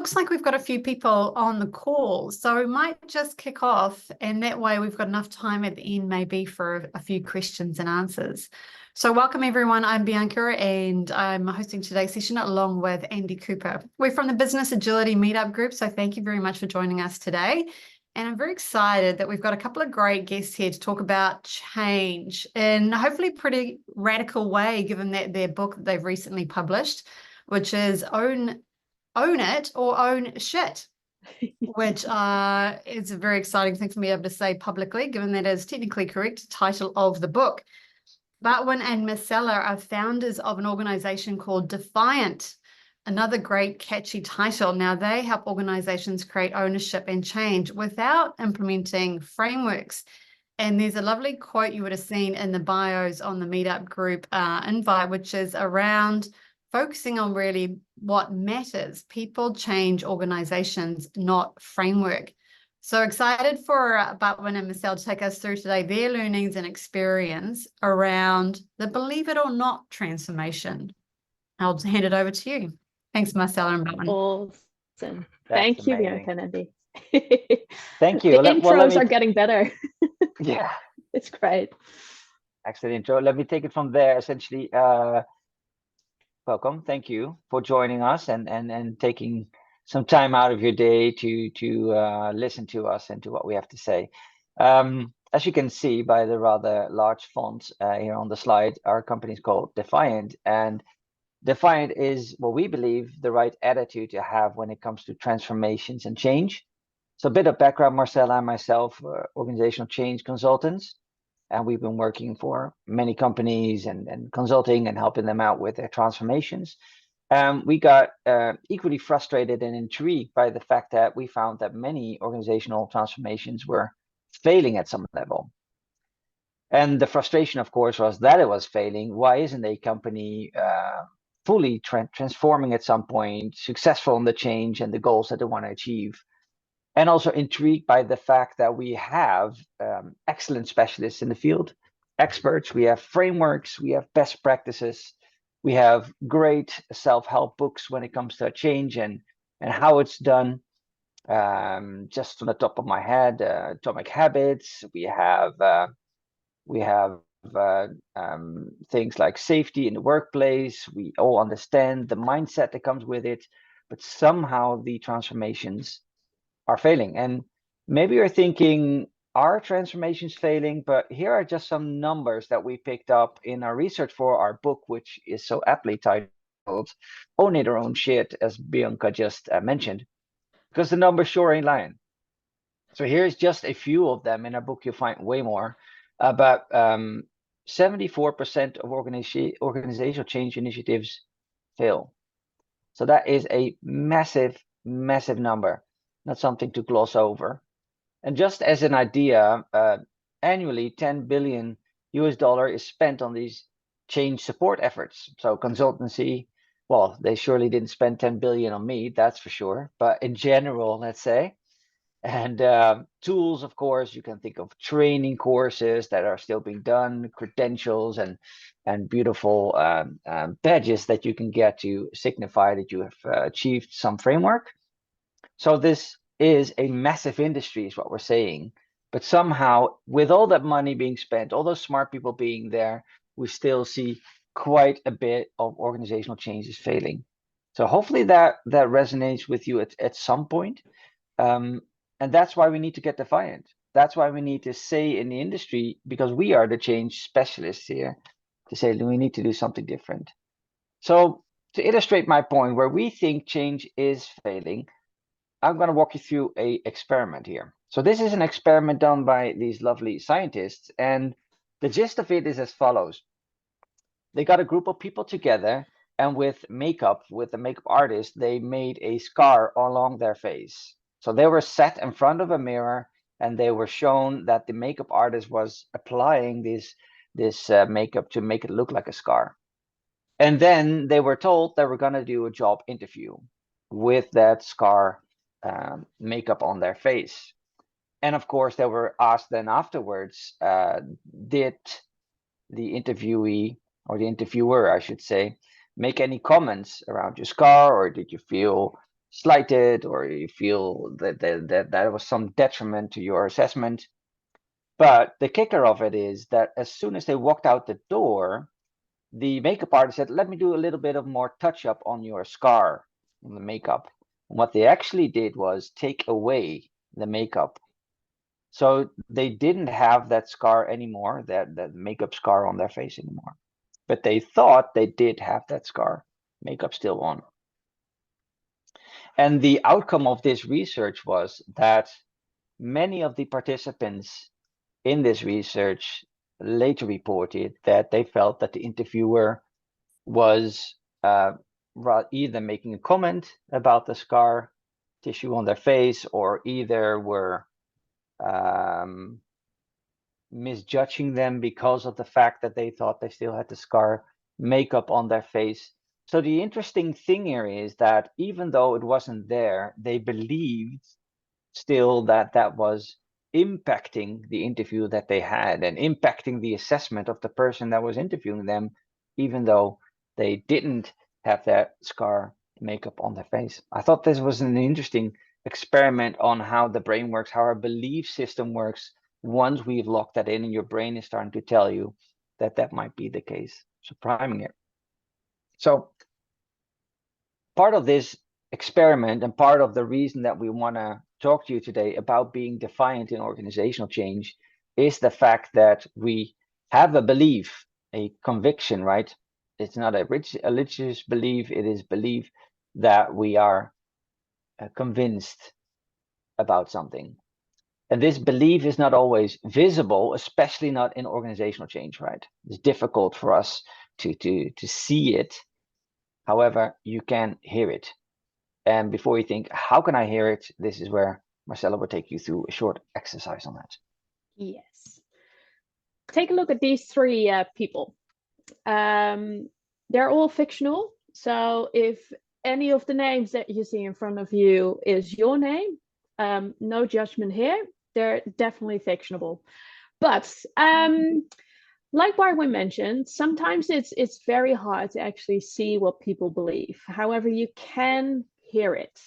Looks like we've got a few people on the call, so we might just kick off, and that way we've got enough time at the end maybe for a few questions and answers. So welcome everyone, I'm Bianca and I'm hosting today's session along with Andy Cooper. We're from the Business Agility Meetup group, so thank you very much for joining us today. And I'm very excited that we've got a couple of great guests here to talk about change in hopefully pretty radical way, given that their book that they've recently published, which is Own It or Own Shit, which is a very exciting thing for me to be able to say publicly, given that is technically correct title of the book. Bartwin and Marcella are founders of an organization called Defiant, another great catchy title. Now, they help organizations create ownership and change without implementing frameworks. And there's a lovely quote you would have seen in the bios on the meetup group invite, which is around focusing on really what matters. People change organizations, not framework. So excited for Bartwin and Marcel to take us through today their learnings and experience around the believe it or not transformation. I'll hand it over to you. Thanks, Marcella and Bartwin. Awesome. Thank you, Bianca and Andy. Thank you. The intros are getting better. Yeah. It's great. Excellent intro. Let me take it from there. Essentially, welcome. Thank you for joining us and taking some time out of your day to listen to us and to what we have to say. As you can see by the rather large font here on the slide, our company is called Defiant, and Defiant is what we believe the right attitude to have when it comes to transformations and change. So a bit of background: Marcella and myself, organizational change consultants. And we've been working for many companies and consulting and helping them out with their transformations. We got equally frustrated and intrigued by the fact that we found that many organizational transformations were failing at some level. And the frustration, of course, was that it was failing. Why isn't a company fully transforming at some point, successful in the change and the goals that they want to achieve? And also intrigued by the fact that we have excellent specialists in the field, experts, we have frameworks, we have best practices, we have great self-help books when it comes to change and how it's done. Just from the top of my head, Atomic Habits, we have things like safety in the workplace. We all understand the mindset that comes with it, but somehow the transformations are failing. And maybe you're thinking, are transformations failing? But here are just some numbers that we picked up in our research for our book, which is so aptly titled Own It or Own Shit, as Bianca just mentioned, because the numbers sure ain't lying. So here's just a few of them. In our book you'll find way more. About 74% of organizational change initiatives fail. So that is a massive number, not something to gloss over. And just as an idea, annually $10 billion is spent on these change support efforts. So consultancy, well, they surely didn't spend 10 billion on me, that's for sure. But in general, let's say, and tools, of course, you can think of training courses that are still being done, credentials and beautiful badges that you can get to signify that you have achieved some framework. So this is a massive industry, is what we're saying. But somehow, with all that money being spent, all those smart people being there, we still see quite a bit of organizational changes failing. So hopefully that resonates with you at some point. And that's why we need to get Defiant. That's why we need to say in the industry, because we are the change specialists here, to say that we need to do something different. So to illustrate my point, where we think change is failing, I'm going to walk you through an experiment here. So this is an experiment done by these lovely scientists, and the gist of it is as follows. They got a group of people together, and with the makeup artist, they made a scar along their face. So they were set in front of a mirror, and they were shown that the makeup artist was applying this makeup to make it look like a scar. And then they were told they were going to do a job interview with that scar makeup on their face. And of course, they were asked then afterwards, did the interviewee, or the interviewer, I should say, make any comments around your scar, or did you feel slighted, or you feel that was some detriment to your assessment. But the kicker of it is that as soon as they walked out the door, the makeup artist said, let me do a little bit of more touch up on your scar, on the makeup. And what they actually did was take away the makeup. So they didn't have that scar anymore, that makeup scar on their face anymore. But they thought they did have that scar, makeup still on. And the outcome of this research was that many of the participants in this research later reported that they felt that the interviewer was either making a comment about the scar tissue on their face, or either were misjudging them because of the fact that they thought they still had the scar makeup on their face. So the interesting thing here is that even though it wasn't there, they believed still that that was impacting the interview that they had and impacting the assessment of the person that was interviewing them, even though they didn't have that scar makeup on their face. I thought this was an interesting experiment on how the brain works, how our belief system works once we've locked that in and your brain is starting to tell you that that might be the case. So priming it. So part of this experiment and part of the reason that we want to talk to you today about being defiant in organizational change is the fact that we have a belief, a conviction, right? It's not a religious belief, it is belief that we are convinced about something. And this belief is not always visible, especially not in organizational change, right? It's difficult for us to see it. However, you can hear it. And before you think, how can I hear it? This is where Marcella will take you through a short exercise on that. Yes. Take a look at these three people. They're all fictional. So if any of the names that you see in front of you is your name, no judgment here. They're definitely fictional. But like Bartwin mentioned, sometimes it's very hard to actually see what people believe. However, you can hear it.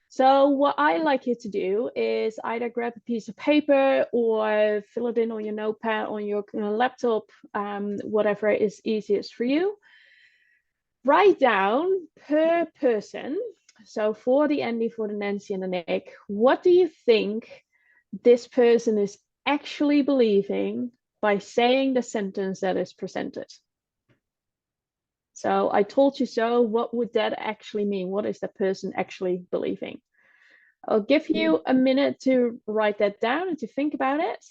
So what I like you to do is either grab a piece of paper or fill it in on your notepad, on your laptop, whatever is easiest for you. Write down per person. So for the Andy, for the Nancy, and the Nick, what do you think this person is actually believing by saying the sentence that is presented? So I told you so. What would that actually mean? What is the person actually believing? I'll give you a minute to write that down and to think about it.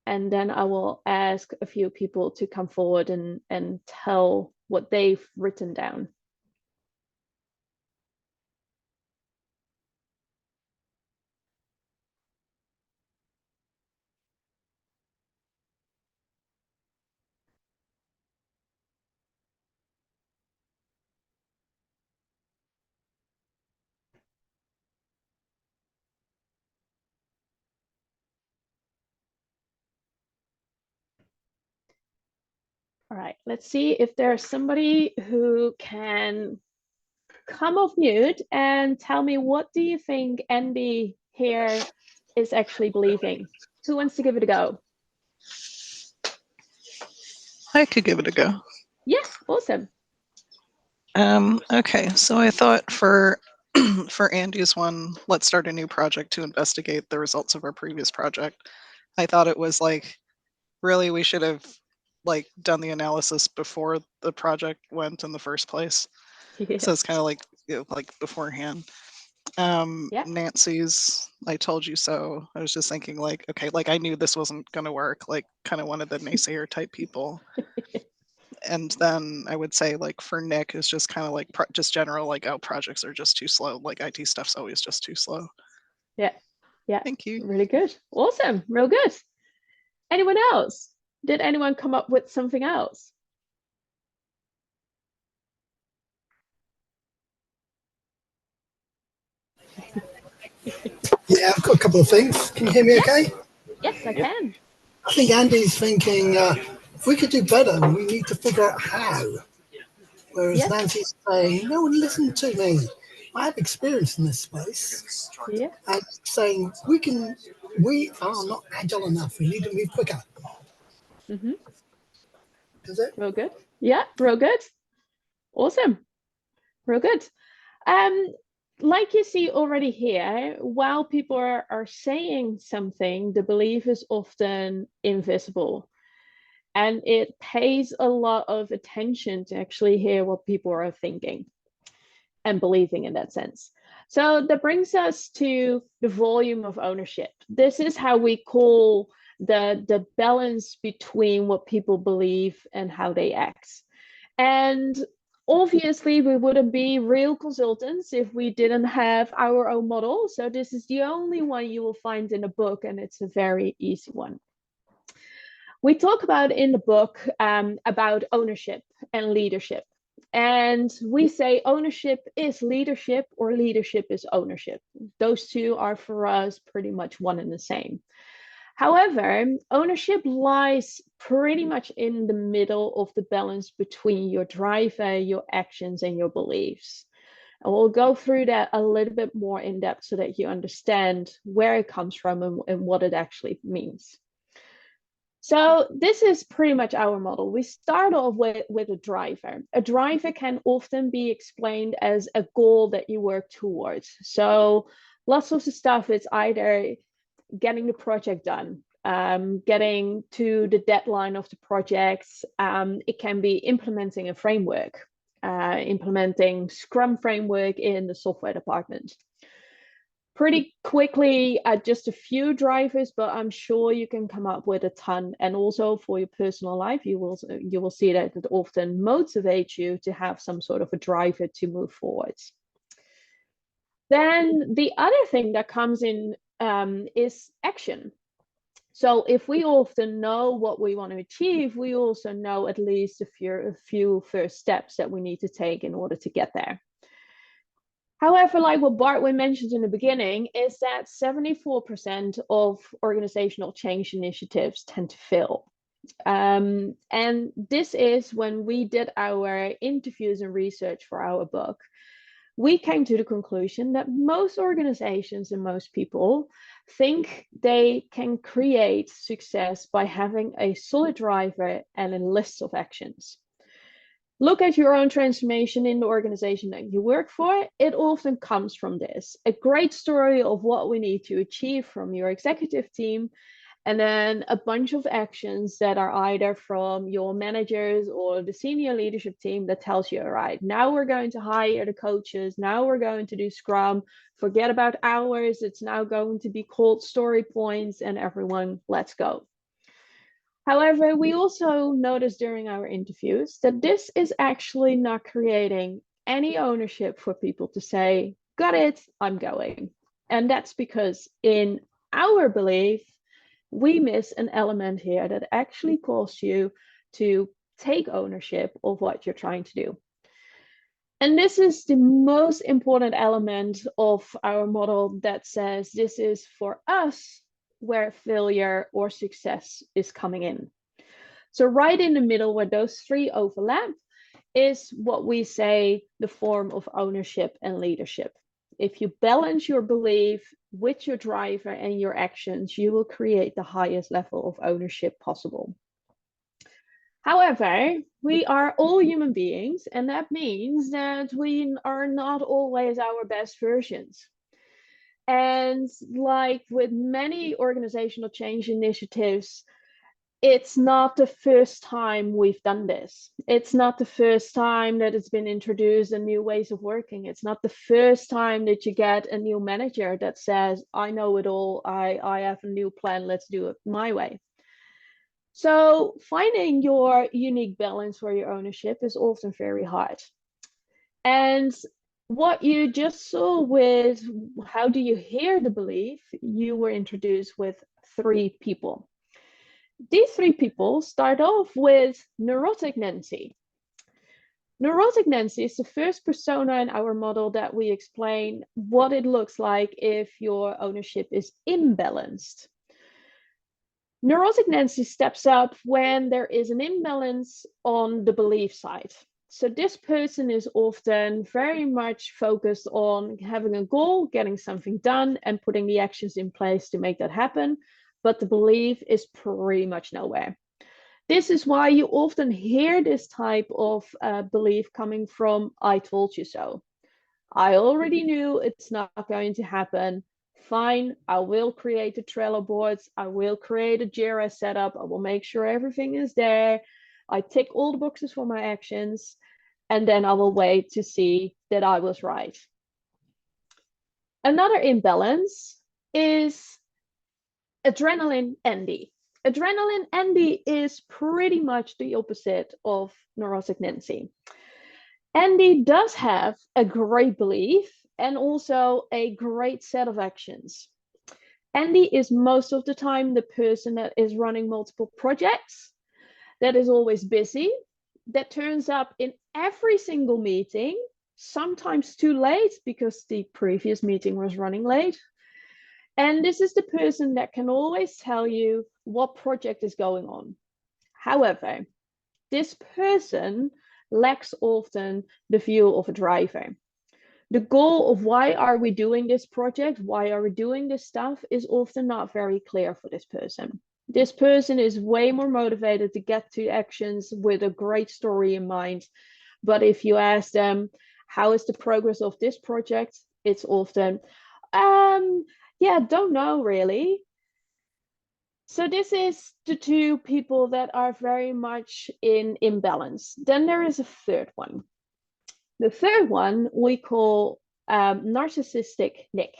And then I will ask a few people to come forward and tell what they've written down. All right, let's see if there's somebody who can come off mute and tell me, what do you think Andy here is actually believing? Who wants to give it a go? I could give it a go. Yeah, awesome. Okay, so I thought for Andy's one, let's start a new project to investigate the results of our previous project. I thought it was like, really, we should have like done the analysis before the project went in the first place. Yeah. So it's kind of like, you know, like beforehand. Yeah. Nancy's, I told you so. I was just thinking like, okay, like I knew this wasn't going to work, like kind of one of the naysayer type people. And then I would say like for Nick is just kind of like just general, like, oh, projects are just too slow. Like IT stuff's always just too slow. Yeah. Yeah. Thank you. Really good. Awesome. Real good. Anyone else? Did anyone come up with something else? Yeah, I've got a couple of things. Can you hear me okay? Yes, I can. I think Andy's thinking, if we could do better, we need to figure out how. Whereas Yes. Nancy's saying, no one listened to me. I have experience in this space. Yeah. And saying we are not agile enough. We need to move quicker. Mm-hmm. Is it? Real good. Yeah, real good. Awesome. Real good. Like you see already here, while people are saying something, the belief is often invisible. And it pays a lot of attention to actually hear what people are thinking and believing in that sense. So that brings us to the volume of ownership. This is how we call the balance between what people believe and how they act. And obviously, we wouldn't be real consultants if we didn't have our own model. So this is the only one you will find in a book, and it's a very easy one. We talk about in the book about ownership and leadership. And we say ownership is leadership or leadership is ownership. Those two are for us pretty much one and the same. However, ownership lies pretty much in the middle of the balance between your driver, your actions, and your beliefs. And we'll go through that a little bit more in depth so that you understand where it comes from and what it actually means. So this is pretty much our model. We start off with a driver. A driver can often be explained as a goal that you work towards. So lots of the stuff is either getting the project done, getting to the deadline of the projects. It can be implementing a framework, implementing Scrum framework in the software department. Pretty quickly, just a few drivers, but I'm sure you can come up with a ton. And also for your personal life, you will see that it often motivates you to have some sort of a driver to move forward. Then the other thing that comes in is action. So if we often know what we want to achieve, we also know at least a few first steps that we need to take in order to get there. However, like what Bartwin mentioned in the beginning, is that 74% of organizational change initiatives tend to fail. And this is when we did our interviews and research for our book. We came to the conclusion that most organizations and most people think they can create success by having a solid driver and a list of actions. Look at your own transformation in the organization that you work for. It often comes from this. A great story of what we need to achieve from your executive team, and then a bunch of actions that are either from your managers or the senior leadership team that tells you, all right, now we're going to hire the coaches. Now we're going to do Scrum. Forget about hours. It's now going to be called story points, and everyone, let's go. However, we also noticed during our interviews that this is actually not creating any ownership for people to say, got it, I'm going. And that's because in our belief, we miss an element here that actually calls you to take ownership of what you're trying to do. And this is the most important element of our model that says this is for us where failure or success is coming in. So right in the middle where those three overlap is what we say the form of ownership and leadership. If you balance your belief with your driver and your actions, you will create the highest level of ownership possible. However, we are all human beings, and that means that we are not always our best versions. And like with many organizational change initiatives, it's not the first time we've done this. It's not the first time that it's been introduced and new ways of working. It's not the first time that you get a new manager that says, I know it all, I have a new plan, let's do it my way. So finding your unique balance for your ownership is often very hard. And what you just saw with how do you hear the belief, you were introduced with 3 people. These 3 people start off with neurotic Nancy. Neurotic Nancy is the first persona in our model that we explain what it looks like if your ownership is imbalanced. Neurotic Nancy steps up when there is an imbalance on the belief side. So this person is often very much focused on having a goal, getting something done, and putting the actions in place to make that happen. But the belief is pretty much nowhere. This is why you often hear this type of belief coming from, I told you so. I already knew it's not going to happen. Fine, I will create the Trello boards. I will create a Jira setup. I will make sure everything is there. I tick all the boxes for my actions, and then I will wait to see that I was right. Another imbalance is adrenaline envy. Adrenaline envy is pretty much the opposite of neurotic Nancy. Andy does have a great belief and also a great set of actions. Andy is most of the time the person that is running multiple projects, that is always busy, that turns up in every single meeting, sometimes too late because the previous meeting was running late. And this is the person that can always tell you what project is going on. However, this person lacks often the view of a driver. The goal of why are we doing this project, why are we doing this stuff, is often not very clear for this person. This person is way more motivated to get to actions with a great story in mind. But if you ask them, how is the progress of this project? It's often, yeah, don't know really. So this is the two people that are very much in imbalance. Then there is a third one. The third one we call narcissistic Nick.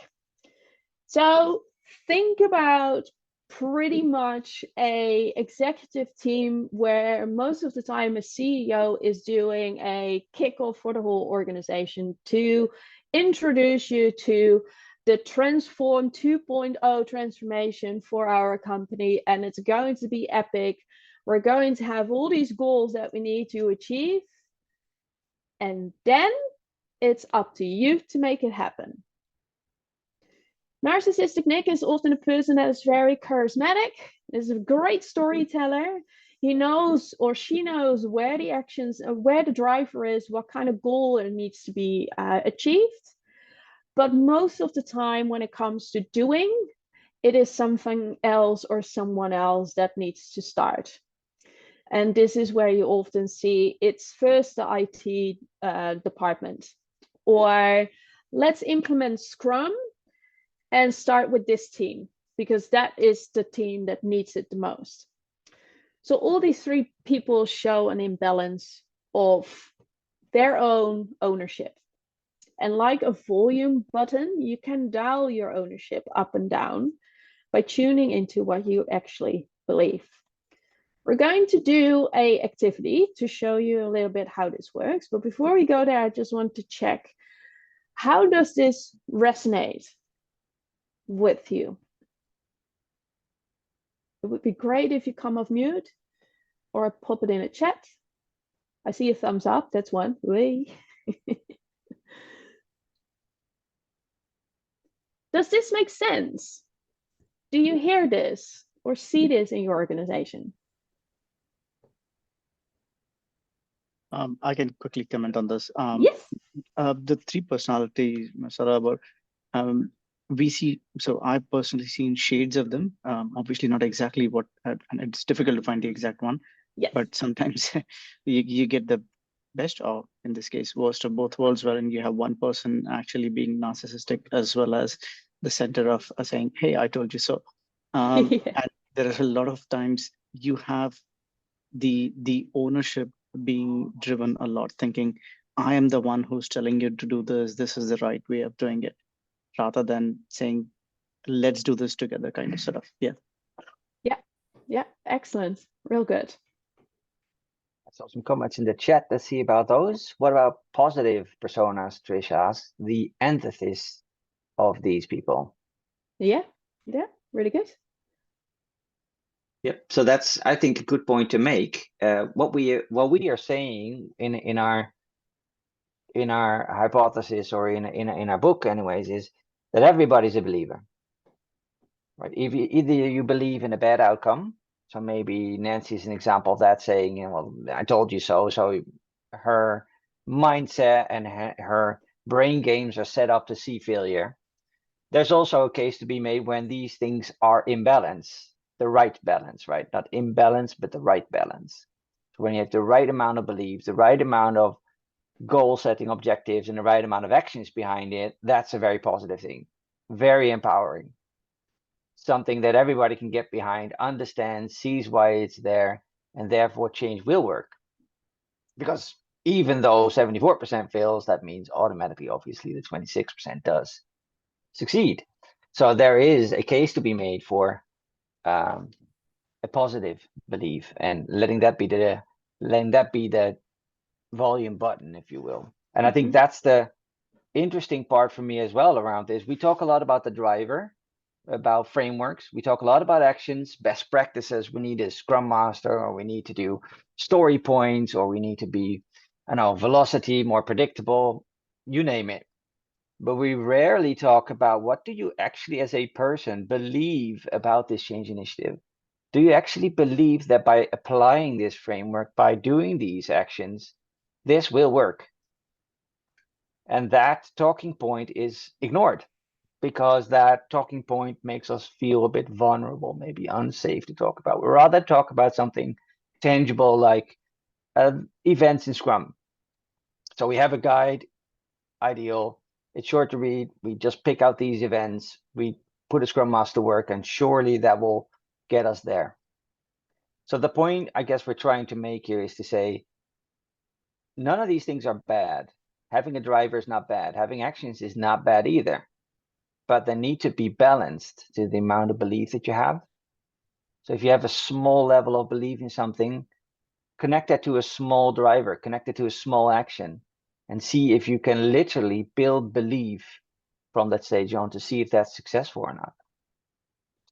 So think about pretty much a executive team where most of the time a CEO is doing a kickoff for the whole organization to introduce you to the Transform 2.0 transformation for our company, and it's going to be epic. We're going to have all these goals that we need to achieve, and then it's up to you to make it happen. Narcissistic Nick is often a person that is very charismatic, is a great storyteller. He knows or she knows where the actions, where the driver is, what kind of goal it needs to be achieved. But most of the time when it comes to doing, it is something else or someone else that needs to start. And this is where you often see it's first the IT department, or let's implement Scrum and start with this team because that is the team that needs it the most. So all these three people show an imbalance of their own ownership. And like a volume button, you can dial your ownership up and down by tuning into what you actually believe. We're going to do an activity to show you a little bit how this works. But before we go there, I just want to check, how does this resonate with you? It would be great if you come off mute or pop it in a chat. I see a thumbs up, that's one. Does this make sense? Do you hear this or see this in your organization? I can quickly comment on this. Yes. The three personalities, Marcella, we see, so I've personally seen shades of them. Obviously not exactly what, and it's difficult to find the exact one. Yes. But sometimes you get the best, or in this case, worst of both worlds, wherein you have one person actually being narcissistic as well as the center of saying, hey, I told you so. Yeah. And there are a lot of times you have the ownership being driven a lot, thinking, I am the one who's telling you to do this. This is the right way of doing it, rather than saying, let's do this together kind of stuff. Yeah. Yeah, excellent. Real good. I saw some comments in the chat. Let's see about those. What about positive personas, Trish asked, the antithesis of these people? Yeah, really good. Yep. So that's, I think, a good point to make. What we are saying in our hypothesis, or in our book, anyways, is that everybody's a believer, right? If either you believe in a bad outcome, so maybe Nancy's an example of that, saying, well, I told you so. So her mindset and her brain games are set up to see failure. There's also a case to be made when these things are in balance, the right balance, right? Not imbalance, but the right balance. So when you have the right amount of belief, the right amount of goal setting objectives, and the right amount of actions behind it, that's a very positive thing, very empowering. Something that everybody can get behind, understand, sees why it's there, and therefore change will work. Because even though 74% fails, that means automatically, obviously, the 26% does succeed. So there is a case to be made for a positive belief, and letting that be the volume button, if you will. And I think that's the interesting part for me as well around this. We talk a lot about the driver, about frameworks. We talk a lot about actions, best practices. We need a Scrum Master, or we need to do story points, or we need to be, I don't know, velocity, more predictable, you name it. But we rarely talk about what do you actually as a person believe about this change initiative? Do you actually believe that by applying this framework, by doing these actions, this will work? And that talking point is ignored, because that talking point makes us feel a bit vulnerable, maybe unsafe to talk about. We'd rather talk about something tangible like events in Scrum. So we have a guide, ideal. It's short to read. We just pick out these events. We put a Scrum Master to work, and surely that will get us there. So the point I guess we're trying to make here is to say, none of these things are bad. Having a driver is not bad. Having actions is not bad either. But they need to be balanced to the amount of belief that you have. So if you have a small level of belief in something, connect that to a small driver, connect it to a small action, and see if you can literally build belief from that stage on to see if that's successful or not.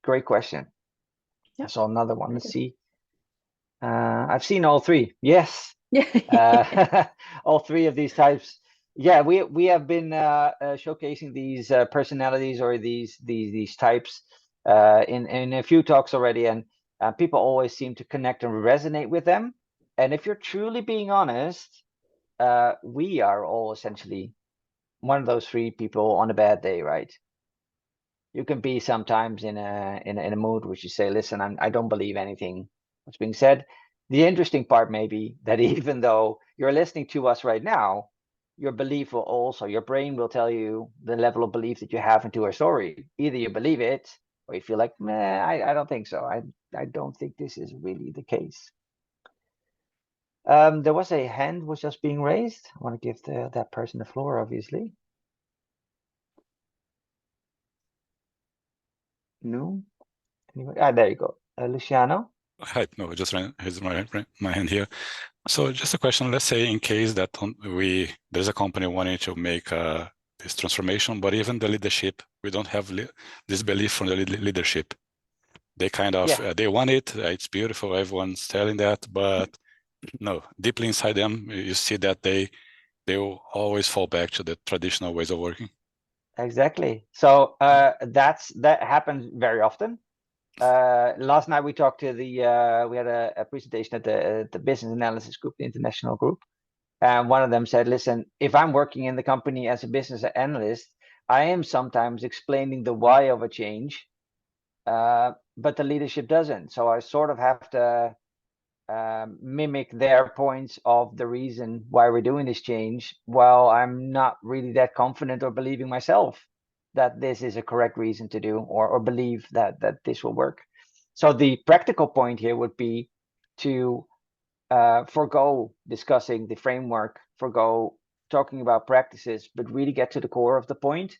Great question. Yeah. I saw another one. Let's see. I've seen all three. Yes. All three of these types. Yeah, we have been showcasing these personalities, or these types in a few talks already, and people always seem to connect and resonate with them. And if you're truly being honest, we are all essentially one of those three people on a bad day, right? You can be sometimes in a mood which you say, listen, I don't believe anything what's being said. The interesting part may be that even though you're listening to us right now, your belief will also, your brain will tell you the level of belief that you have into our story. Either you believe it, or you feel like, meh, I don't think so. I don't think this is really the case. There was a hand was just being raised. I want to give that person the floor, obviously. No? Anyway, there you go. Luciano? Hi, no, just raised my hand here. So just a question, let's say in case that there's a company wanting to make this transformation, but even the leadership, we don't have this belief from the leadership. They kind of, they want it, it's beautiful, everyone's telling that, but no, deeply inside them, you see that they will always fall back to the traditional ways of working. Exactly. So that happens very often. Last night we talked to we had a presentation at the business analysis group, the international group, and one of them said, listen, if I'm working in the company as a business analyst, I am sometimes explaining the why of a change, but the leadership doesn't. So I sort of have to mimic their points of the reason why we're doing this change, while I'm not really that confident or believing myself that this is a correct reason to do, or believe that this will work. So the practical point here would be to forgo discussing the framework, forgo talking about practices, but really get to the core of the point,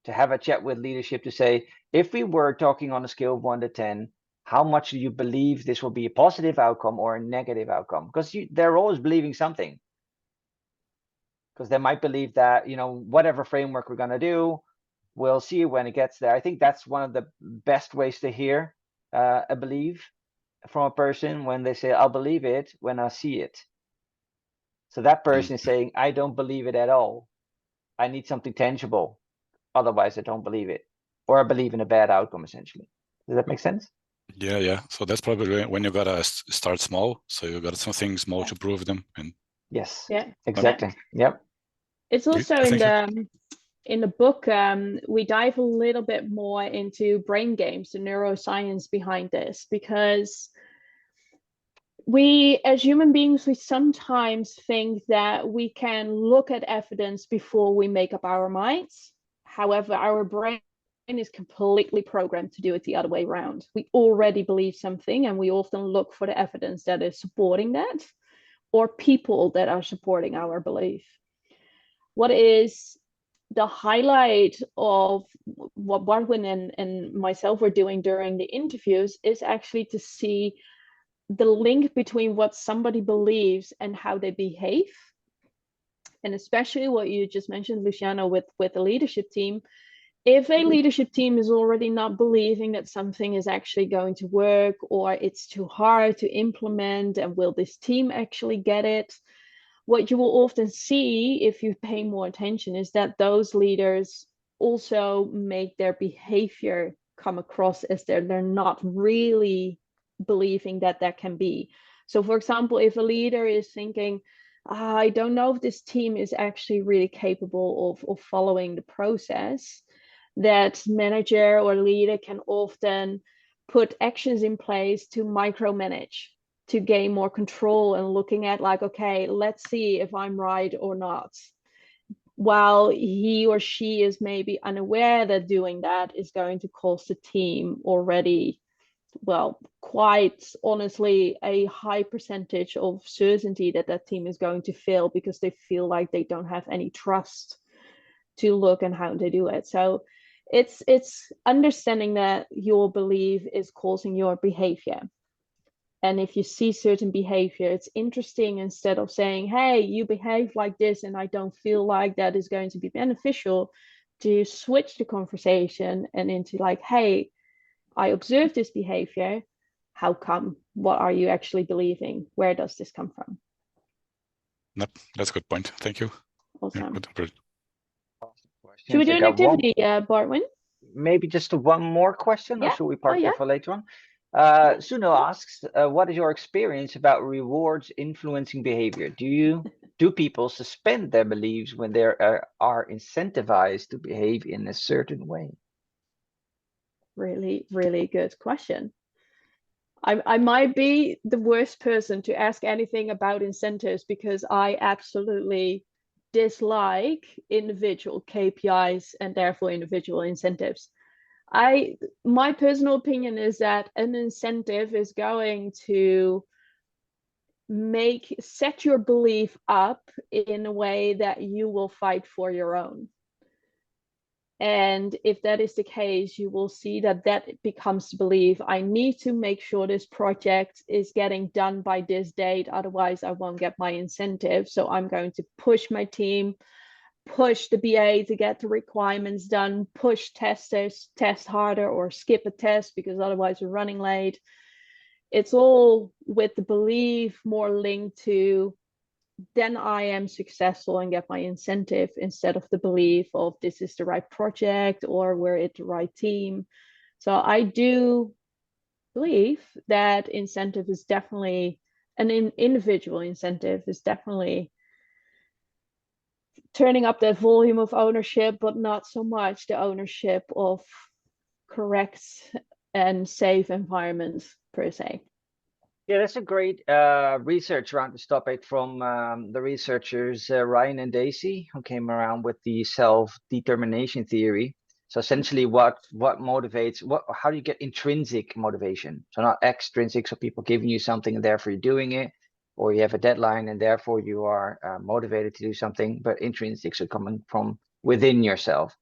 to have a chat with leadership to say, if we were talking on a scale of 1 to 10, how much do you believe this will be a positive outcome or a negative outcome? Because they're always believing something. Because they might believe that, whatever framework we're going to do, we'll see when it gets there. I think that's one of the best ways to hear a belief from a person, when they say, I'll believe it when I see it. So that person is saying, I don't believe it at all. I need something tangible. Otherwise, I don't believe it. Or I believe in a bad outcome, essentially. Does that make sense? Yeah. So that's probably when you gotta start small. So you got something small to prove them, and Yes, Yeah. exactly. Yep. It's also Thank in the book, we dive a little bit more into brain games, the neuroscience behind this, because we as human beings, we sometimes think that we can look at evidence before we make up our minds. However, our brain is completely programmed to do it the other way around. We already believe something, and we often look for the evidence that is supporting that, or people that are supporting our belief. What is the highlight of what Bartwin and myself were doing during the interviews is actually to see the link between what somebody believes and how they behave. And especially what you just mentioned, Luciano, with the leadership team. If a leadership team is already not believing that something is actually going to work, or it's too hard to implement, and will this team actually get it? What you will often see, if you pay more attention, is that those leaders also make their behavior come across as they're not really believing that that can be. So for example, if a leader is thinking, I don't know if this team is actually really capable of following the process, that manager or leader can often put actions in place to micromanage, to gain more control, and looking at like, okay, let's see if I'm right or not, while he or she is maybe unaware that doing that is going to cost the team already, well, quite honestly, a high percentage of certainty that that team is going to fail, because they feel like they don't have any trust to look and how they do it. So it's understanding that your belief is causing your behavior. And if you see certain behavior, it's interesting, instead of saying, hey, you behave like this and I don't feel like that is going to be beneficial, to switch the conversation and into like, hey, I observe this behavior. How come? What are you actually believing? Where does this come from? Yep, that's a good point. Thank you. Awesome. Good. Should we do I an got one- activity, Bartwin? Maybe just one more question, or Yeah. should we park Oh, yeah. that for later on? Suno asks, what is your experience about rewards influencing behavior? Do people suspend their beliefs when they are incentivized to behave in a certain way? Really, really good question. I might be the worst person to ask anything about incentives, because I absolutely dislike individual KPIs and therefore individual incentives. My personal opinion is that an incentive is going to set your belief up in a way that you will fight for your own. And if that is the case, you will see that that becomes the belief. I need to make sure this project is getting done by this date, otherwise I won't get my incentive. So I'm going to push my team, push the BA to get the requirements done, push testers, test harder, or skip a test because otherwise we're running late. It's all with the belief more linked to, then I am successful and get my incentive, instead of the belief of this is the right project or we're at the right team. So I do believe that incentive is definitely, an individual incentive is definitely turning up that volume of ownership, but not so much the ownership of correct and safe environments per se. Yeah, that's a great research around this topic from the researchers Ryan and Daisy, who came around with the self-determination theory. So essentially, what motivates, how do you get intrinsic motivation? So not extrinsic, so people giving you something and therefore you're doing it, or you have a deadline and therefore you are motivated to do something, but intrinsic, so coming from within yourself.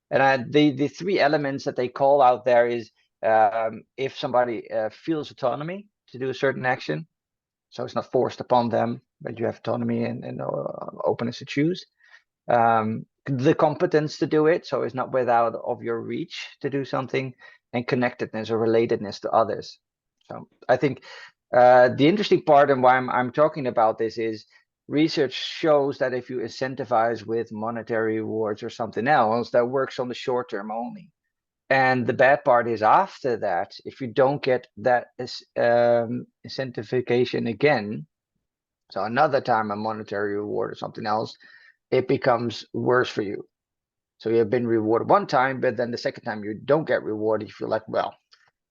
And the three elements that they call out there is if somebody feels autonomy to do a certain action, so it's not forced upon them, but you have autonomy and openness to choose. The competence to do it, so it's not without of your reach to do something, and connectedness or relatedness to others. So I think the interesting part, and why I'm talking about this, is research shows that if you incentivize with monetary rewards or something else, that works on the short term only. And the bad part is, after that, if you don't get that incentivification again, So another time a monetary reward or something else, it becomes worse for you. So you've been rewarded one time, but then the second time you don't get rewarded, you feel like, well,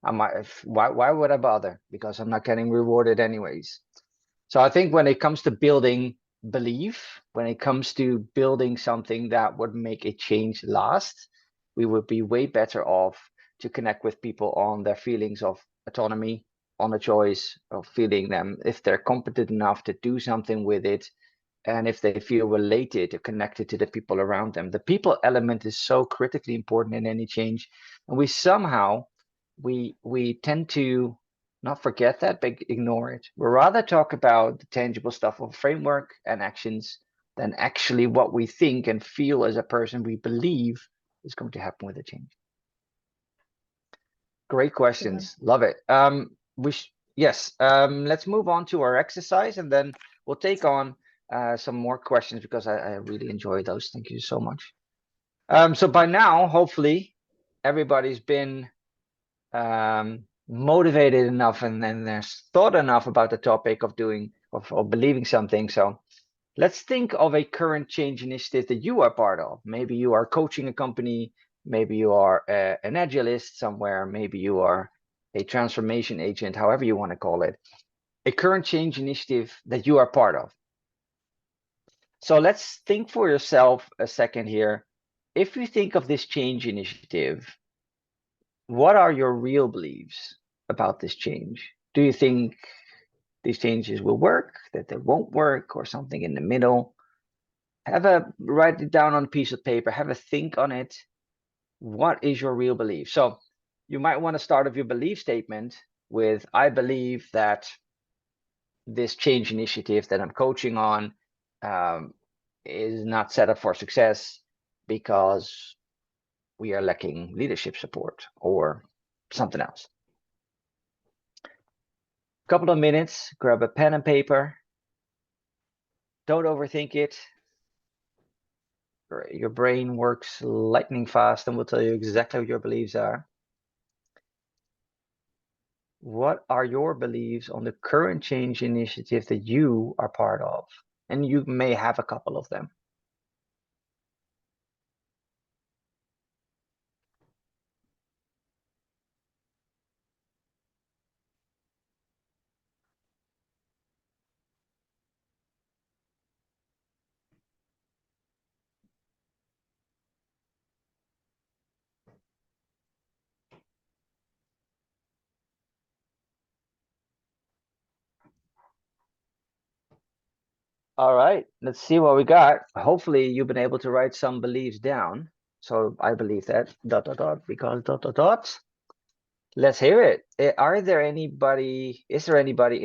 why would I bother? Because I'm not getting rewarded anyways. So I think when it comes to building belief, when it comes to building something that would make a change last, we would be way better off to connect with people on their feelings of autonomy, on a choice of feeling them, if they're competent enough to do something with it, and if they feel related or connected to the people around them. The people element is so critically important in any change, and we somehow we tend to not forget that, but ignore it. We'd rather talk about the tangible stuff of framework and actions than actually what we think and feel as a person we believe is going to happen with the change. Great questions. Love it. Let's move on to our exercise, and then we'll take on some more questions because I really enjoy those. Thank you so much. So by now, hopefully, everybody's been motivated enough and then there's thought enough about the topic of doing of believing something. So let's think of a current change initiative that you are part of. Maybe you are coaching a company, maybe you are an agilist somewhere, maybe you are a transformation agent, however you want to call it. A current change initiative that you are part of. So let's think for yourself a second here. If you think of this change initiative, what are your real beliefs about this change? Do you think these changes will work, that they won't work, or something in the middle? Write it down on a piece of paper, have a think on it. What is your real belief? So you might want to start off your belief statement with, I believe that this change initiative that I'm coaching on is not set up for success because we are lacking leadership support or something else. Couple of minutes, grab a pen and paper. Don't overthink it. Your brain works lightning fast and will tell you exactly what your beliefs are. What are your beliefs on the current change initiative that you are part of? And you may have a couple of them. All right, let's see what we got. Hopefully you've been able to write some beliefs down. So I believe that ... because ... Let's hear it. Is there anybody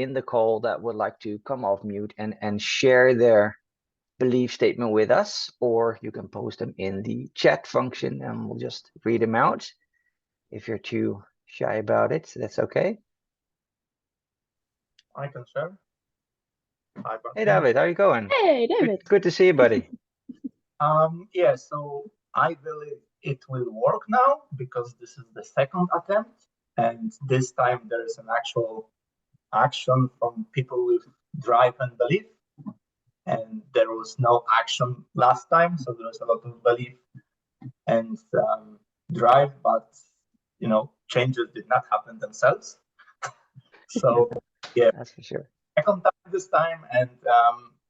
in the call that would like to come off mute and share their belief statement with us? Or you can post them in the chat function and we'll just read them out. If you're too shy about it, that's okay. I can share. Hi, Hey, David, how are you going? Hey, David. Good to see you, buddy. Yeah, so I believe it will work now because this is the second attempt, and this time there is an actual action from people with drive and belief, and there was no action last time, so there's a lot of belief and drive, but changes did not happen themselves. So yeah, That's for sure. Second time this time, and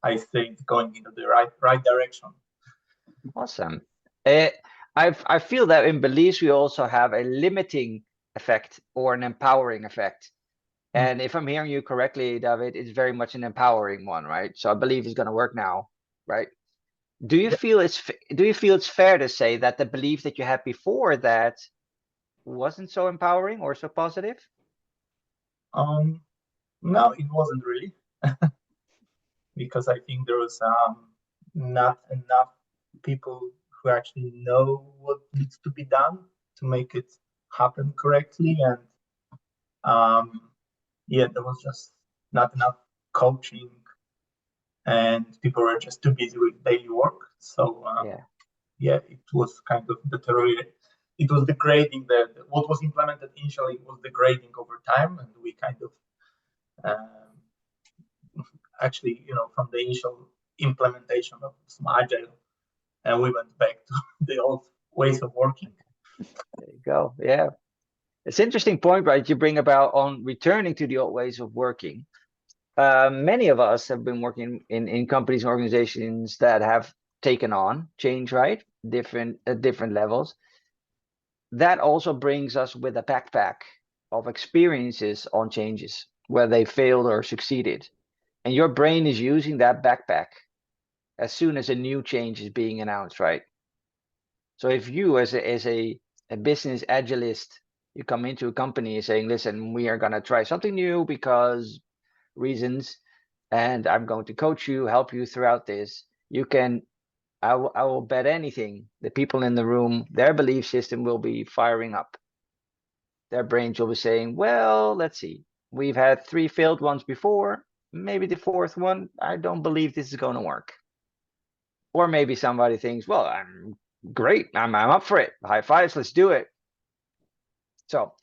I think going into the right direction. Awesome. I feel that in beliefs we also have a limiting effect or an empowering effect. And if I'm hearing you correctly, David, it's very much an empowering one, right? So I believe it's going to work now, right? Do you feel it's fair to say that the belief that you had before that wasn't so empowering or so positive? No, it wasn't really, because I think there was not enough people who actually know what needs to be done to make it happen correctly, and yeah, there was just not enough coaching, and people were just too busy with daily work. So yeah, it was kind of deteriorated. It was degrading. What was implemented initially was degrading over time, and we kind of actually, from the initial implementation of some Agile, and we went back to the old ways of working. There you go. Yeah. It's an interesting point, right? You bring about on returning to the old ways of working. Many of us have been working in companies and organizations that have taken on change, right? At different levels. That also brings us with a backpack of experiences on changes where they failed or succeeded. And your brain is using that backpack as soon as a new change is being announced, right? So if you as a business agilist, you come into a company saying, listen, we are going to try something new because reasons, and I'm going to coach you, help you throughout this, you can, I will bet anything, the people in the room, their belief system will be firing up. Their brains will be saying, well, let's see, we've had 3 failed ones before, maybe the 4th one, I don't believe this is going to work. Or maybe somebody thinks, well, I'm great, I'm up for it, high fives, let's do it. So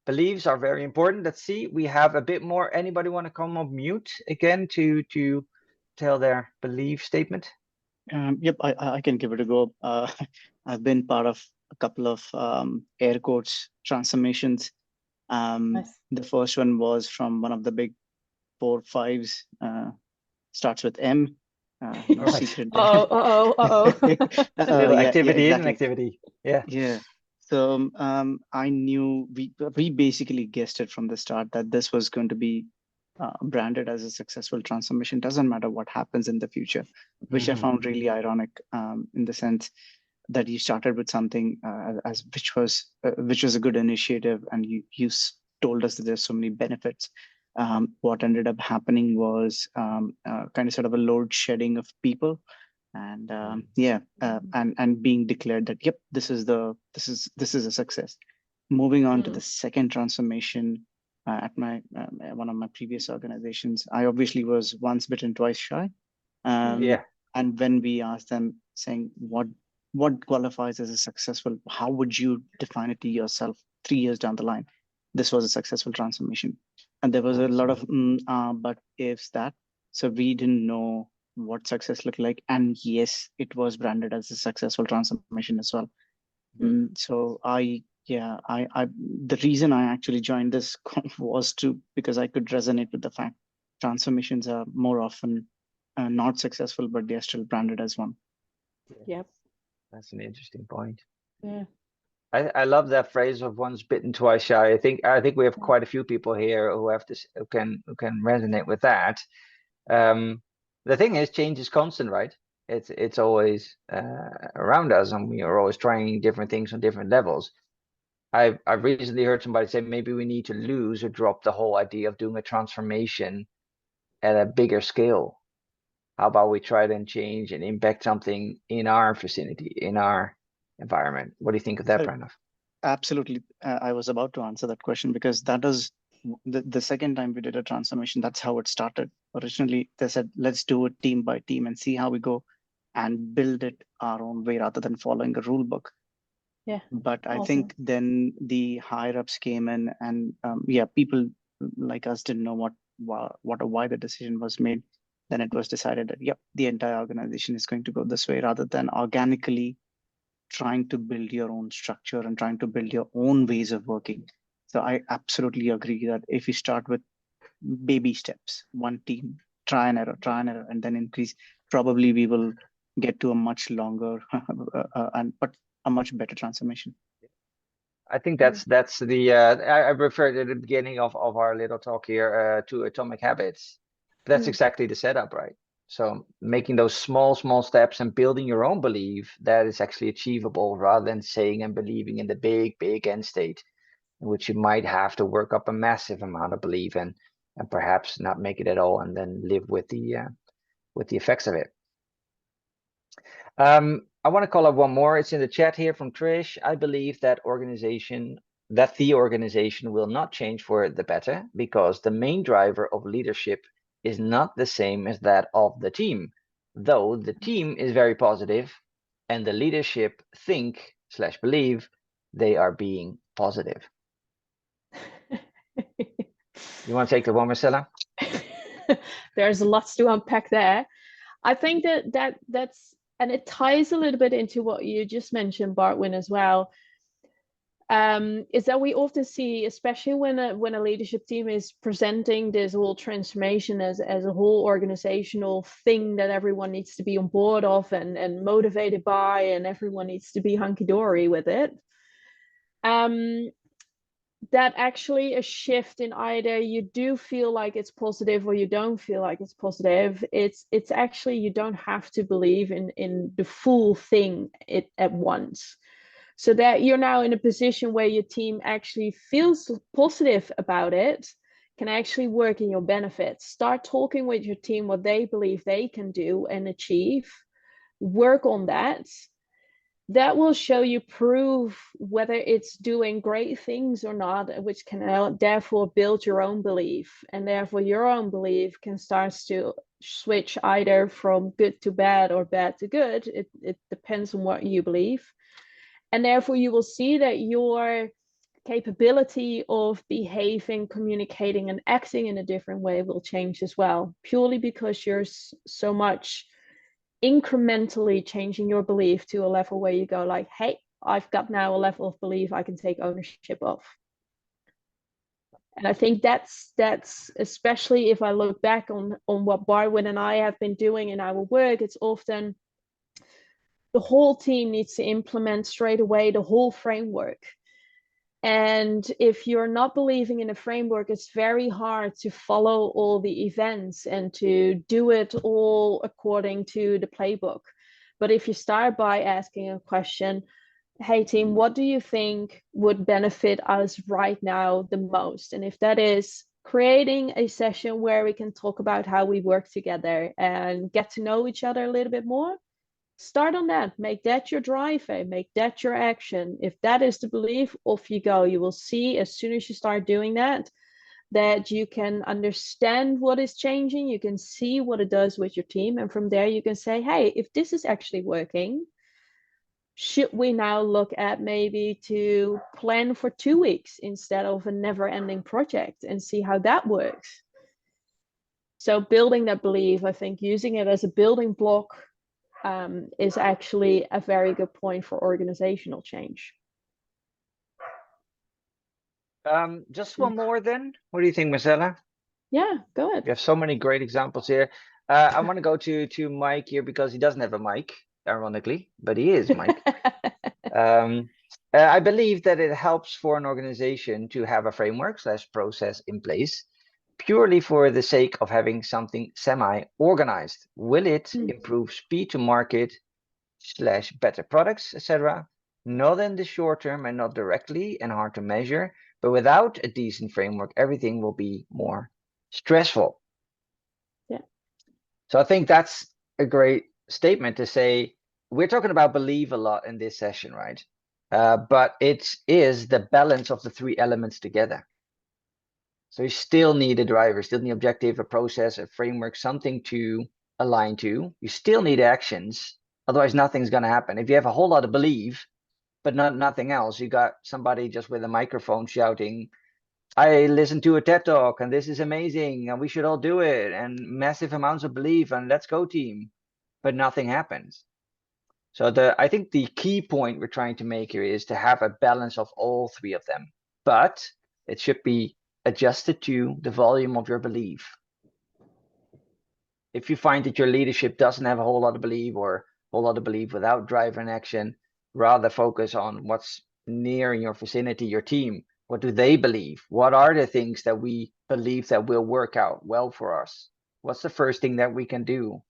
beliefs are very important. Let's see, we have a bit more. Anybody want to come on mute again to tell their belief statement? Yep, I can give it a go. I've been part of a couple of air quotes transformations. Nice. The first one was from one of the big 4 5s, starts with M. No Right. secret. Little Yeah, activity yeah, in an exactly. activity. Yeah. Yeah. So I knew we basically guessed it from the start that this was going to be branded as a successful transformation. Doesn't matter what happens in the future, which I found really ironic in the sense that you started with something which was a good initiative, and you told us that there's so many benefits. What ended up happening was kind of sort of a load shedding of people, and and being declared that yep, this is a success. Moving on to the second transformation at my one of my previous organizations, I obviously was once bitten, twice shy. Yeah. And when we asked them, saying what qualifies as a successful, how would you define it to yourself 3 years down the line? This was a successful transformation, and there was a lot of but ifs that. So we didn't know what success looked like, and yes, it was branded as a successful transformation as well. So the reason I actually joined this was because I could resonate with the fact transformations are more often not successful, but they're still branded as one. Yep. That's an interesting point. Yeah. I love that phrase of once bitten, twice shy. I think we have quite a few people here who have this who can resonate with that. The thing is, change is constant, right? It's always around us, and we are always trying different things on different levels. I've recently heard somebody say maybe we need to lose or drop the whole idea of doing a transformation at a bigger scale. How about we try and change and impact something in our vicinity, in our environment? What do you think of that, Pranav? Absolutely. I was about to answer that question because that is the second time we did a transformation. That's how it started. Originally, they said, let's do it team by team and see how we go and build it our own way rather than following a rule book. Yeah. But I Awesome. think then the higher ups came in, and people like us didn't know why the decision was made. Then it was decided that, yep, the entire organization is going to go this way rather than organically trying to build your own structure and trying to build your own ways of working. So I absolutely agree that if you start with baby steps, one team, try and error, and then increase, probably we will get to a much longer but a much better transformation. I think that's the I referred at the beginning of our little talk here to atomic habits. That's exactly the setup, right? So making those small steps and building your own belief that is actually achievable, rather than saying and believing in the big end state, in which you might have to work up a massive amount of belief and perhaps not make it at all, and then live with the effects of it. I want to call up one more. It's in the chat here from Trish. I believe that the organization will not change for the better because the main driver of leadership is not the same as that of the team, though the team is very positive and the leadership think/believe they are being positive. You want to take the one, Marcella? there's lots to unpack there. I think that's, and it ties a little bit into what you just mentioned, Bartwin, as well. Is that we often see, especially when a leadership team is presenting this whole transformation as a whole organizational thing that everyone needs to be on board of and motivated by, and everyone needs to be hunky-dory with it. That actually a shift in either you do feel like it's positive or you don't feel like it's positive. It's actually, you don't have to believe in the full thing at once. So that you're now in a position where your team actually feels positive about it, can actually work in your benefit. Start talking with your team what they believe they can do and achieve. Work on that. That will show you proof whether it's doing great things or not, which can therefore build your own belief. And therefore your own belief can start to switch either from good to bad or bad to good. It depends on what you believe. And therefore you will see that your capability of behaving, communicating, and acting in a different way will change as well, purely because you're so much incrementally changing your belief to a level where you go like, hey, I've got now a level of belief I can take ownership of. And I think that's especially if I look back on what Bartwin and I have been doing in our work, it's often the whole team needs to implement straight away the whole framework. And if you're not believing in a framework, it's very hard to follow all the events and to do it all according to the playbook. But if you start by asking a question, hey team, what do you think would benefit us right now the most? And if that is creating a session where we can talk about how we work together and get to know each other a little bit more, start on that. Make that your driver, make that your action. If that is the belief, off you go. You will see as soon as you start doing that you can understand what is changing. You can see what it does with your team. And from there you can say, hey, if this is actually working, should we now look at maybe to plan for 2 weeks instead of a never-ending project and see how that works? So building that belief, I think using it as a building block is actually a very good point for organizational change. Just one more then. What do you think, Marcella? Yeah, go ahead. You have so many great examples here. I want to go to Mike here because he doesn't have a mic, ironically, but he is Mike. I believe that it helps for an organization to have a framework / process in place purely for the sake of having something semi-organized. Will it improve speed to market / better products, etc.? Not in the short term and not directly and hard to measure, but without a decent framework, everything will be more stressful. Yeah. So I think that's a great statement to say. We're talking about belief a lot in this session, right? But it is the balance of the 3 elements together. So you still need a driver, still need objective, a process, a framework, something to align to. You still need actions, otherwise nothing's going to happen. If you have a whole lot of belief, but nothing else, you got somebody just with a microphone shouting, I listened to a TED talk and this is amazing and we should all do it, and massive amounts of belief and let's go team, but nothing happens. So I think the key point we're trying to make here is to have a balance of all 3 of them, but it should be adjusted to the volume of your belief. If you find that your leadership doesn't have a whole lot of belief or a whole lot of belief without driver and action, rather focus on what's near in your vicinity, your team. What do they believe? What are the things that we believe that will work out well for us? What's the first thing that we can do?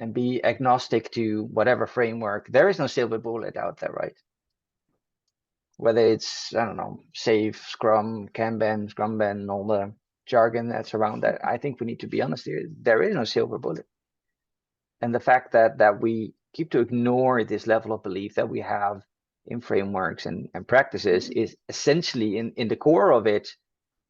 And be agnostic to whatever framework. There is no silver bullet out there, right? Whether it's, I don't know, SAFe, Scrum, Kanban, Scrumban, all the jargon that's around that. I think we need to be honest here. There is no silver bullet. And the fact that we keep to ignore this level of belief that we have in frameworks and practices is essentially in the core of it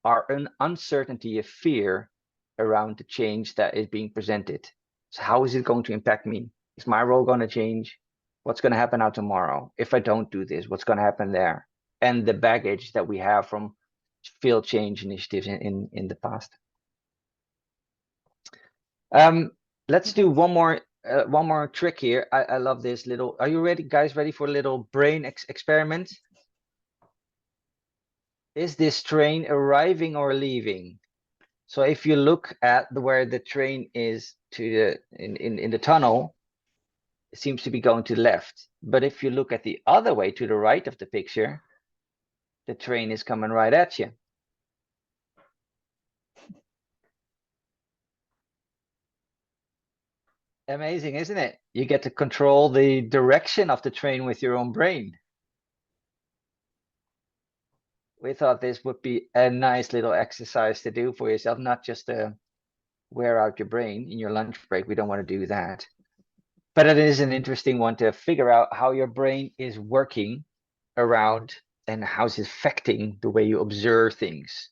are an uncertainty, a fear around the change that is being presented. So how is it going to impact me? Is my role going to change? What's going to happen out tomorrow? If I don't do this, what's going to happen there? And the baggage that we have from field change initiatives in the past. Let's do one more trick here. I love this little. Are you ready, guys? Ready for a little brain experiment? Is this train arriving or leaving? So if you look at where the train is to in the tunnel, it seems to be going to the left. But if you look at the other way, to the right of the picture, the train is coming right at you. Amazing, isn't it? You get to control the direction of the train with your own brain. We thought this would be a nice little exercise to do for yourself, not just to wear out your brain in your lunch break. We don't want to do that. But it is an interesting one to figure out how your brain is working around and how it's affecting the way you observe things.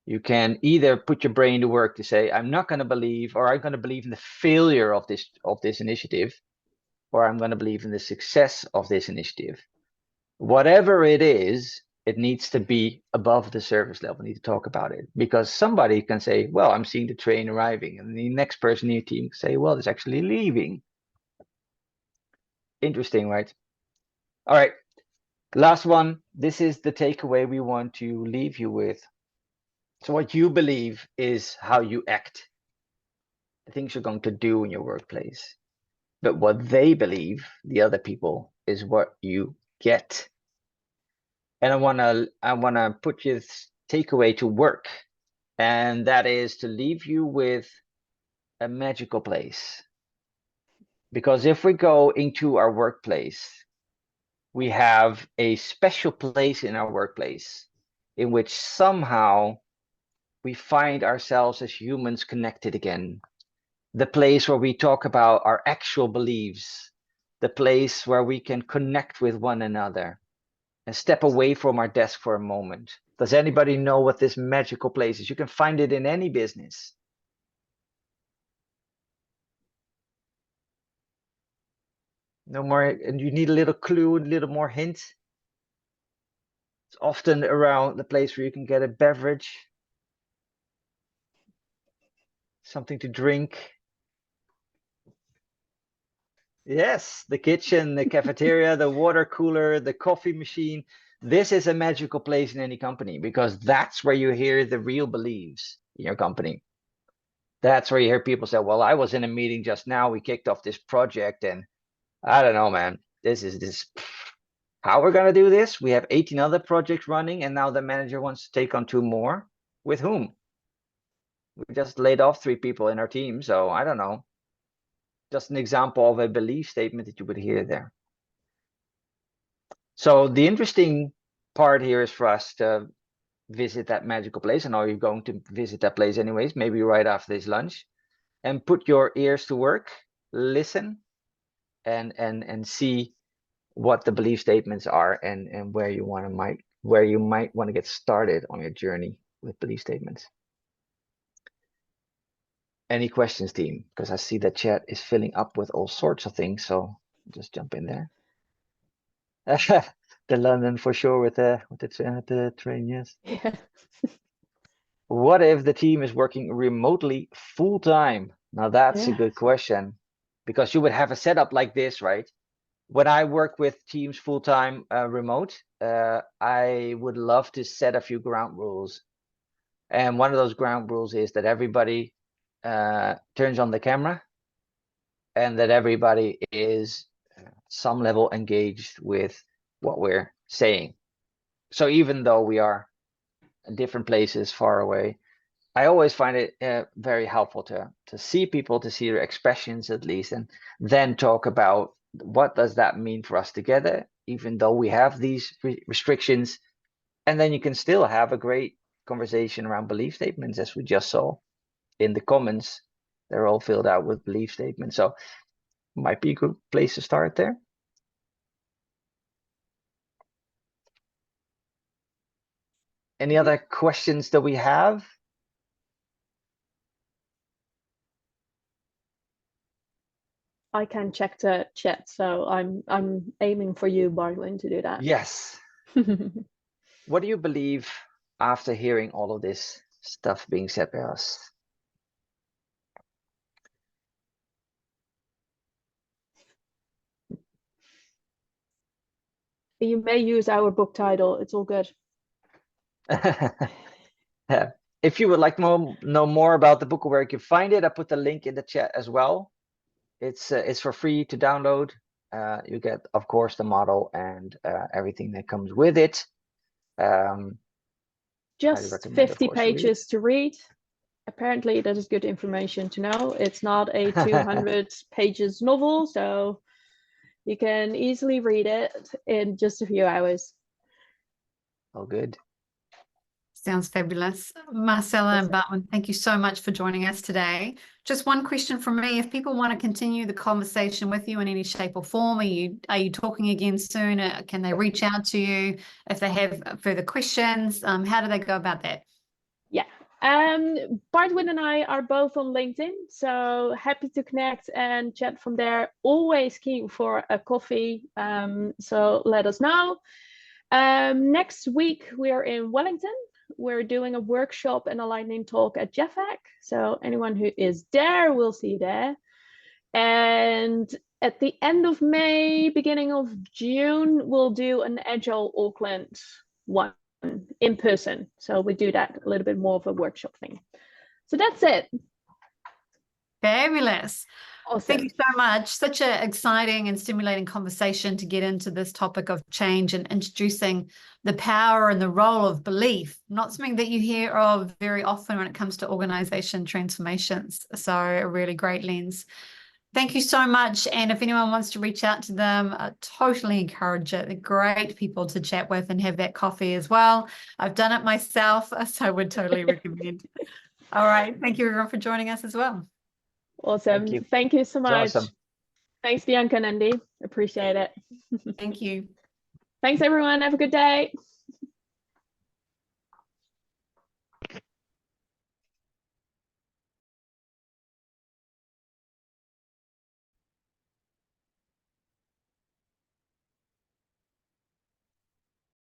You can either put your brain to work to say, I'm not going to believe, or I'm going to believe in the failure of this initiative, or I'm going to believe in the success of this initiative. Whatever it is, it needs to be above the surface level. We need to talk about it, because somebody can say, well, I'm seeing the train arriving, and the next person in your team can say, well, it's actually leaving. Interesting, right? All right, last one. This is the takeaway we want to leave you with. So what you believe is how you act, the things you're going to do in your workplace. But what they believe, the other people, is what you get. And I wanna put this takeaway to work, and that is to leave you with a magical place. Because if we go into our workplace, we have a special place in our workplace in which somehow we find ourselves as humans connected again. The place where we talk about our actual beliefs, the place where we can connect with one another and step away from our desk for a moment. Does anybody know what this magical place is? You can find it in any business. No more, and you need a little clue, a little more hint. It's often around the place where you can get a beverage, something to drink. Yes, the kitchen, the cafeteria, the water cooler, the coffee machine. This is a magical place in any company, because that's where you hear the real beliefs in your company. That's where you hear people say, well, I was in a meeting just now, we kicked off this project, and I don't know, man, this is how we're going to do this. We have 18 other projects running, and now the manager wants to take on 2 more. With whom? We just laid off 3 people in our team, so I don't know. Just an example of a belief statement that you would hear there. So the interesting part here is for us to visit that magical place. And are you going to visit that place anyways? Maybe right after this lunch, and put your ears to work, listen, and see what the belief statements are, and where you might want to get started on your journey with belief statements. Any questions, team? Because I see the chat is filling up with all sorts of things, so just jump in there. The London for sure with the train, yes. Yeah. What if the team is working remotely full time? Now that's a Yeah. good question, because you would have a setup like this, right? When I work with teams full time remote, I would love to set a few ground rules. And one of those ground rules is that everybody turns on the camera, and that everybody is some level engaged with what we're saying. So even though we are in different places far away, I always find it very helpful to see people, to see their expressions at least, and then talk about what does that mean for us together, even though we have these restrictions. And then you can still have a great conversation around belief statements, as we just saw in the comments. They're all filled out with belief statements. So might be a good place to start there. Any other questions that we have? I can check the chat, so I'm aiming for you, Bartwin, to do that. Yes. What do you believe after hearing all of this stuff being said by us? You may use our book title. It's all good. If you would like to know more about the book or where you can find it, I put the link in the chat as well. It's for free to download. You get, of course, the model and everything that comes with it. Just 50 pages to read. Apparently, that is good information to know. It's not a 200 pages novel, so you can easily read it in just a few hours. Oh, good. Sounds fabulous. Marcella and Bartwin, thank you so much for joining us today. Just one question from me. If people want to continue the conversation with you in any shape or form, are you talking again soon? Can they reach out to you if they have further questions? How do they go about that? Yeah. Bartwin and I are both on LinkedIn, so happy to connect and chat from there. Always keen for a coffee, so let us know. Next week, we're in Wellington. We're doing a workshop and a lightning talk at JFAC. So anyone who is there, we'll see you there. And at the end of May, beginning of June, we'll do an Agile Auckland one in person. So we do that a little bit more of a workshop thing. So that's it. Fabulous. Awesome. Thank you so much. Such an exciting and stimulating conversation to get into this topic of change and introducing the power and the role of belief, not something that you hear of very often when it comes to organization transformations. So a really great lens. Thank you so much. And if anyone wants to reach out to them, I totally encourage it. They're great people to chat with and have that coffee as well. I've done it myself, so I would totally recommend. All right. Thank you everyone for joining us as well. Awesome. Thank you so much. Awesome. Thanks, Bianca and Andy. Appreciate it. Thank you. Thanks, everyone. Have a good day.